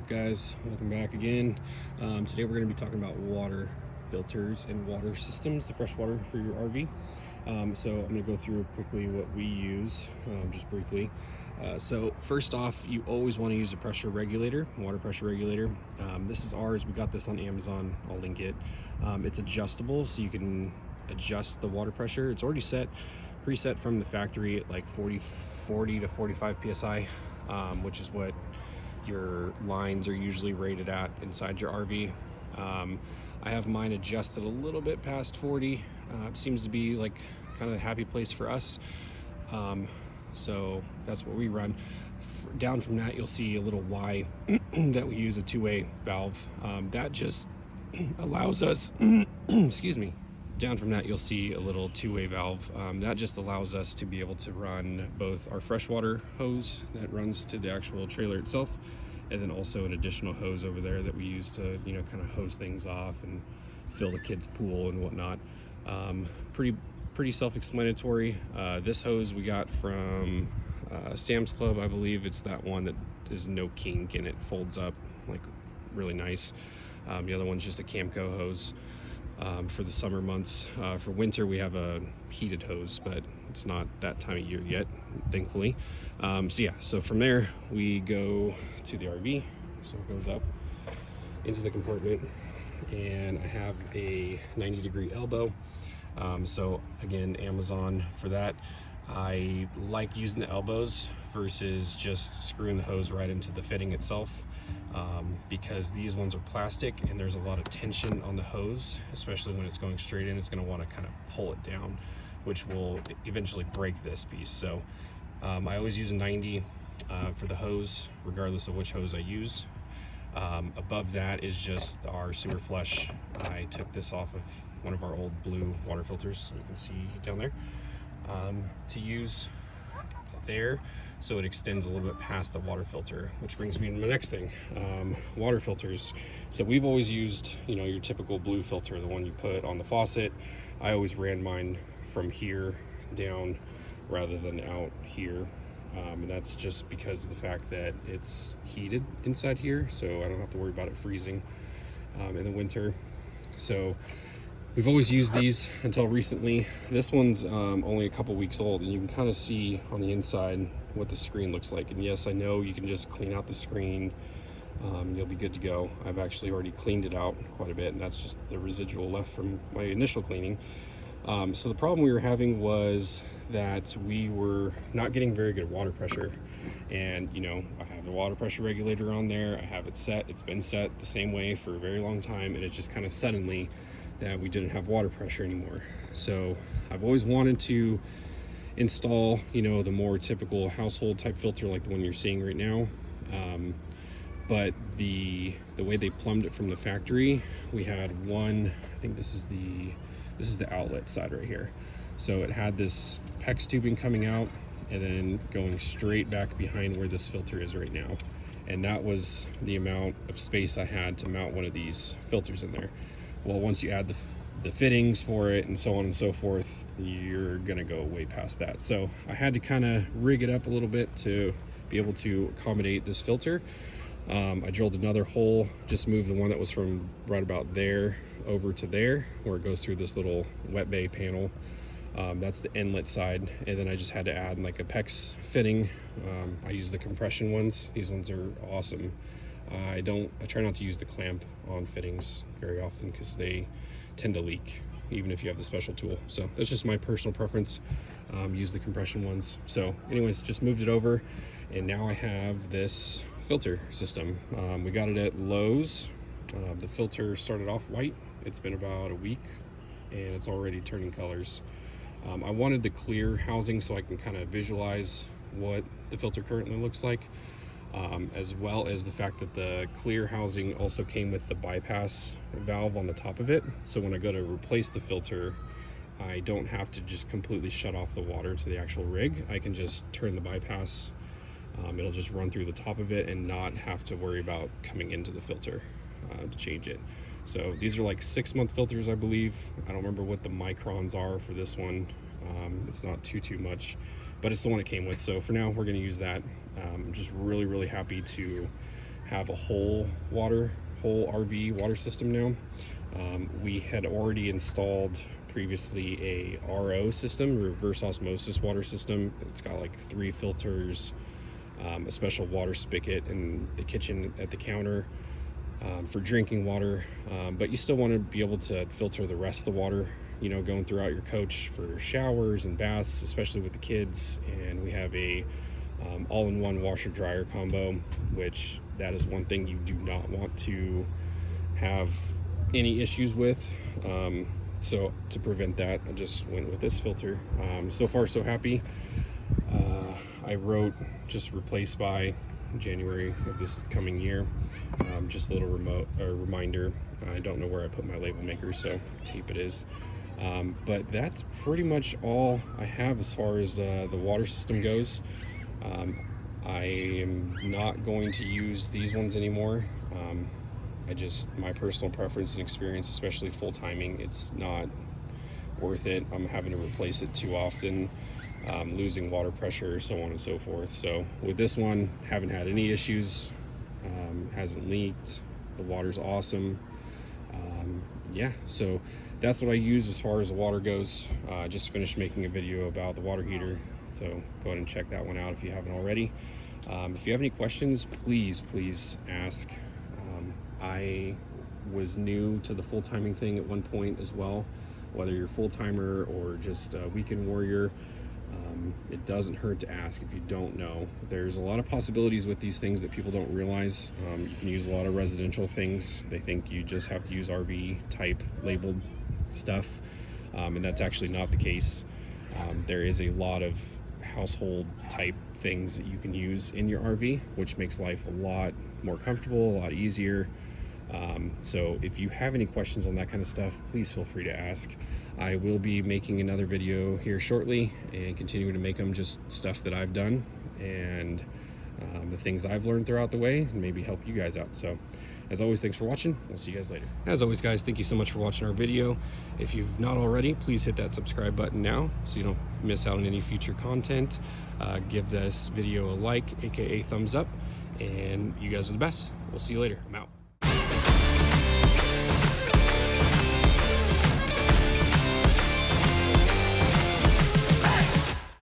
up, guys? Welcome back again. Today we're going to be talking about water filters and water systems, the fresh water for your RV. So I'm going to go through quickly what we use, just briefly. So first off, you always want to use a pressure regulator, water pressure regulator. This is ours. We got this on Amazon. I'll link it. It's adjustable, so you can adjust the water pressure. It's already preset from the factory at like 40 to 45 psi, which is what your lines are usually rated at inside your RV. I have mine adjusted a little bit past 40. It seems to be like kind of a happy place for us. So that's what we run. Down from that, you'll see a little Y that we use, a two-way valve. That just allows us, excuse me. Down from that, you'll see a little two-way valve. That just allows us to be able to run both our freshwater hose that runs to the actual trailer itself, and then also an additional hose over there that we use to, kind of hose things off and fill the kids' pool and whatnot. Pretty self-explanatory. This hose we got from Sam's Club, I believe. It's that one that is no kink and it folds up like really nice. The other one's just a Camco hose. For the summer months. For winter we have a heated hose, but it's not that time of year yet, thankfully. So from there we go to the RV. So it goes up into the compartment, and I have a 90-degree elbow. So again, Amazon for that. I like using the elbows versus just screwing the hose right into the fitting itself. Because these ones are plastic and there's a lot of tension on the hose, especially when it's going straight in. It's going to want to kind of pull it down, which will eventually break this piece. So I always use a 90 for the hose, regardless of which hose I use. Above that is just our sewer flush. I took this off of one of our old blue water filters, you can see down there, to use there, so it extends a little bit past the water filter, which brings me to my next thing. Water filters. So we've always used, your typical blue filter, the one you put on the faucet. I always ran mine from here down rather than out here, and that's just because of the fact that it's heated inside here, so I don't have to worry about it freezing in the winter. So we've always used these until recently. This one's only a couple weeks old, and you can kind of see on the inside what the screen looks like. And yes, I know you can just clean out the screen. You'll be good to go. I've actually already cleaned it out quite a bit, and that's just the residual left from my initial cleaning. So the problem we were having was that we were not getting very good water pressure. And I have the water pressure regulator on there. I have it set. It's been set the same way for a very long time, and it just kind of suddenly that we didn't have water pressure anymore. So I've always wanted to install, the more typical household type filter like the one you're seeing right now. But the way they plumbed it from the factory, we had one, I think this is the outlet side right here. So it had this PEX tubing coming out and then going straight back behind where this filter is right now. And that was the amount of space I had to mount one of these filters in there. Well, once you add the fittings for it and so on and so forth, you're gonna go way past that. So I had to kind of rig it up a little bit to be able to accommodate this filter. I drilled another hole, just moved the one that was from right about there over to there, where it goes through this little wet bay panel. That's the inlet side, and then I just had to add like a PEX fitting. I use the compression ones. These ones are awesome. I try not to use the clamp on fittings very often because they tend to leak even if you have the special tool. So that's just my personal preference. Use the compression ones. So anyways, just moved it over, and now I have this filter system. We got it at Lowe's. The filter started off white. It's been about a week and it's already turning colors. I wanted the clear housing so I can kind of visualize what the filter currently looks like. As well as the fact that the clear housing also came with the bypass valve on the top of it. So when I go to replace the filter, I don't have to just completely shut off the water to the actual rig. I can just turn the bypass. It'll just run through the top of it and not have to worry about coming into the filter to change it. So these are like 6-month filters, I believe. I don't remember what the microns are for this one. It's not too much, but it's the one it came with. So for now, we're going to use that. I'm just really happy to have a whole RV water system now. We had already installed previously a RO system, reverse osmosis water system. It's got like 3 filters, a special water spigot in the kitchen at the counter for drinking water, but you still want to be able to filter the rest of the water, you know, going throughout your coach for showers and baths, especially with the kids. And we have a all-in-one washer dryer combo, which that is one thing you do not want to have any issues with. So to prevent that, I just went with this filter. So far so happy. I wrote just replace by January of this coming year. Just a little reminder. I don't know where I put my label maker, so tape it is. But that's pretty much all I have as far as the water system goes. I am not going to use these ones anymore. My personal preference and experience, especially full timing, it's not worth it. I'm having to replace it too often, losing water pressure, so on and so forth. So with this one, haven't had any issues, hasn't leaked, the water's awesome. Yeah, so that's what I use as far as the water goes. I just finished making a video about the water heater, so go ahead and check that one out if you haven't already. If you have any questions, please ask. I was new to the full timing thing at one point as well. Whether you're full timer or just a weekend warrior, it doesn't hurt to ask if you don't know. There's a lot of possibilities with these things that people don't realize. You can use a lot of residential things. They think you just have to use RV type labeled stuff, and that's actually not the case. There is a lot of household type things that you can use in your RV, which makes life a lot more comfortable, a lot easier. So if you have any questions on that kind of stuff, please feel free to ask. I will be making another video here shortly and continuing to make them, just stuff that I've done and the things I've learned throughout the way, and maybe help you guys out. So as always, thanks for watching. We'll see you guys later. As always, guys, thank you so much for watching our video. If you've not already, please hit that subscribe button now so you don't miss out on any future content. Give this video a like, aka thumbs up, and you guys are the best. We'll see you later. I'm out.